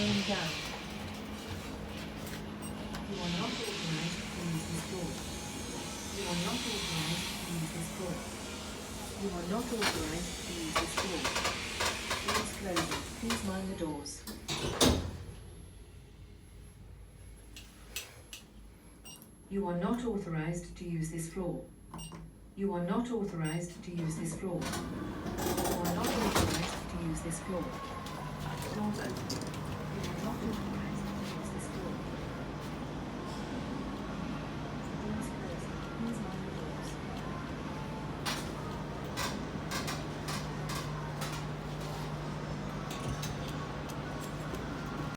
Going down. You are not authorized to use this floor. You are not authorized to use this floor. You are not authorized to use this floor. Doors closing. Please mind the doors. You are not authorized to use this floor. You are not authorized to use this floor. You are not authorized to use this floor. Doors open.